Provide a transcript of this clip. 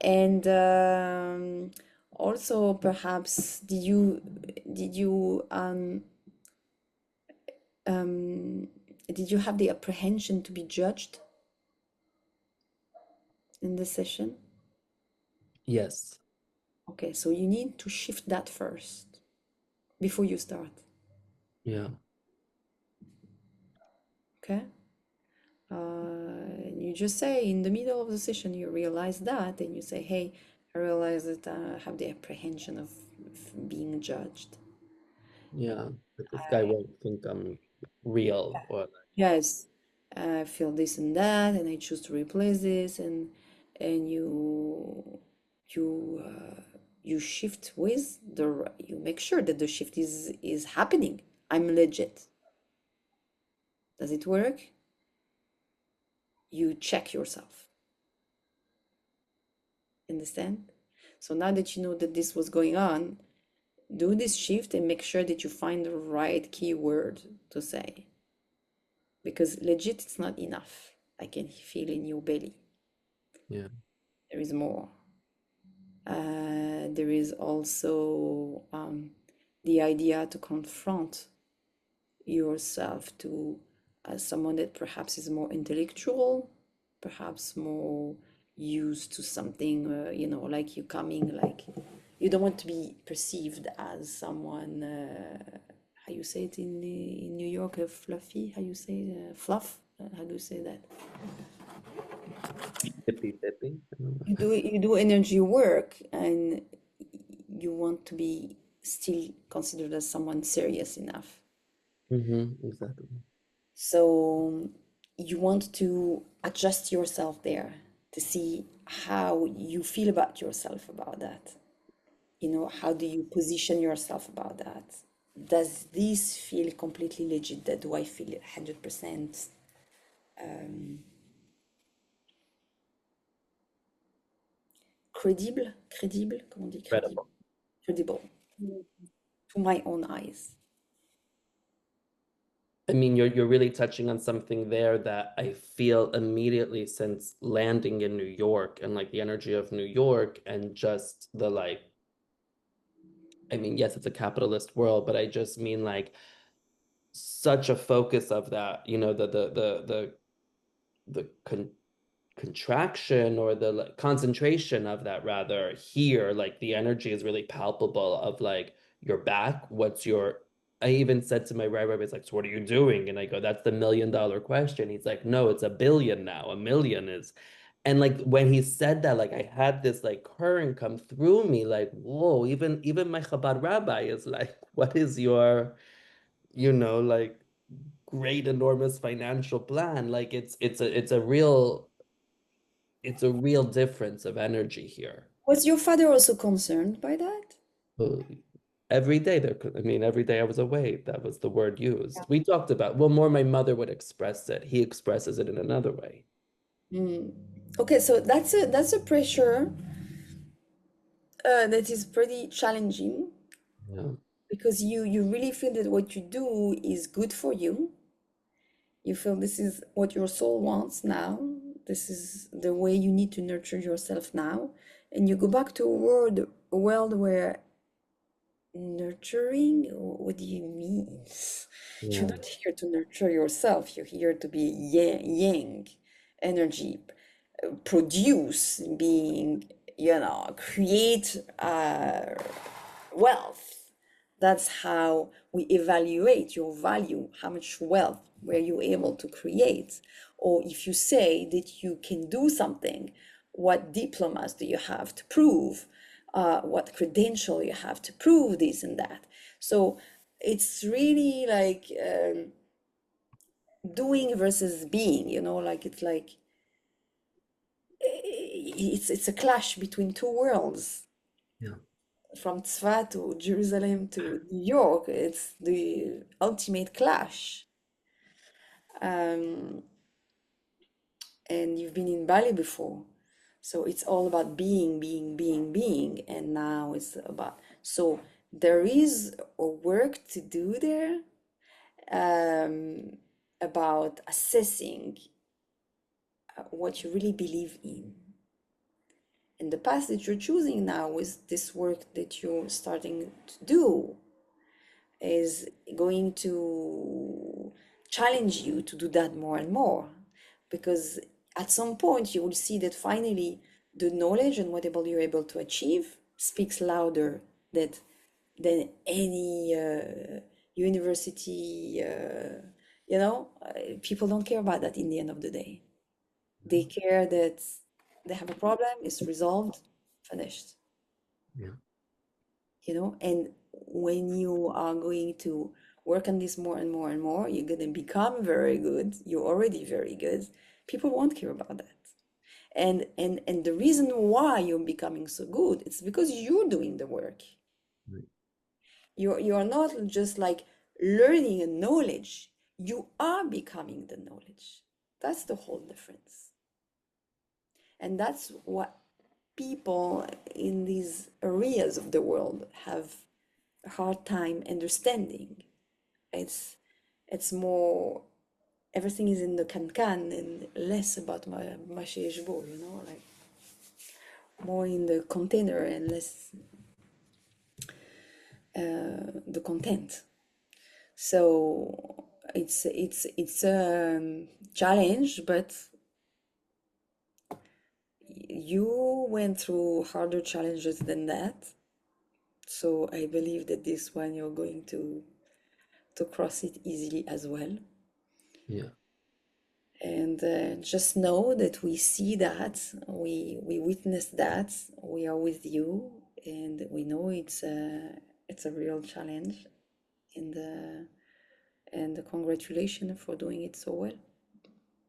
And also perhaps um, did you have the apprehension to be judged in this session? Yes. Okay, so you need to shift that first before you start. Yeah. Okay. And you just say in the middle of the session, you realize that, and you say, hey, I realize that I have the apprehension of being judged. Yeah. That this guy won't think I'm real or Yes, I feel this and that, and I choose to replace this, and you you shift with you make sure that the shift is happening. I'm legit. Does it work? You check yourself. Understand? So now that you know that this was going on, do this shift and make sure that you find the right keyword to say. Because legit, it's not enough. I can feel in your belly. yeah. There is more. There is also the idea to confront yourself to someone that perhaps is more intellectual, perhaps more used to something, like you coming, like you don't want to be perceived as someone, how you say it in New York, fluffy, how you say fluff, how do you say that? Hippy dippy. I don't know. You do energy work and you want to be still considered as someone serious enough. Exactly. So you want to adjust yourself there to see how you feel about yourself about that. How do you position yourself about that? Does this feel completely legit? That do I feel 100% credible? Credible? Comment on dit credible? Incredible. Credible to my own eyes. I mean, you're really touching on something there that I feel immediately since landing in New York and like the energy of New York and just the like, I mean, yes, it's a capitalist world, but I just mean like such a focus of that, the contraction or the like, concentration of that rather here, like the energy is really palpable of like your back. What's your I even said to my rabbi, it's like, so what are you doing? And I go, that's the $1 million question. He's like, no, it's a billion now. A million is. And like when he said that, like I had this like current come through me, like, whoa, even my Chabad rabbi is like, what is your, like great enormous financial plan? Like it's a real difference of energy here. Was your father also concerned by that? Uh, Every day I mean, every day I was away, that was the word used. We talked about, well, more my mother would express it. He expresses it in another way. Mm. Okay, so that's a pressure that is pretty challenging Yeah. because you really feel that what you do is good for you. You feel this is what your soul wants now. This is the way you need to nurture yourself now. And you go back to a world where nurturing, what do you mean? You're Yeah. not here to nurture yourself. You're here to be yang energy, produce, create wealth. That's how we evaluate your value. How much wealth were you able to create? Or if you say that you can do something, what diplomas do you have to prove? What credential you have to prove this and that? So it's really like doing versus being, like it's like it's a clash between two worlds. Yeah. From Tzfat to Jerusalem to New York, it's the ultimate clash. Um, and you've been in Bali before, so it's all about being, being, being, being, and now it's about. So there is a work to do there um, about assessing what you really believe in. And the path that you're choosing now with this work that you're starting to do is going to challenge you to do that more and more. Because at some point, you will see that finally the knowledge and whatever you're able to achieve speaks louder that, than any university. People don't care about that in the end of the day. They care that they have a problem, it's resolved, finished. Yeah. And when you are going to work on this more and more and more, you're going to become very good. You're already very good. People won't care about that. And the reason why you're becoming so good, it's because you're doing the work. Right. You're not just like learning a knowledge, you are becoming the knowledge. That's the whole difference. And that's what people in these areas of the world have a hard time understanding. It's it's more, everything is in the can and less about my like more in the container and less the content. So it's a challenge, but you went through harder challenges than that. So I believe that this one you're going to cross it easily as well. Yeah. And just know that we see that, we witness that, we are with you, and we know it's a real challenge. And congratulations for doing it so well.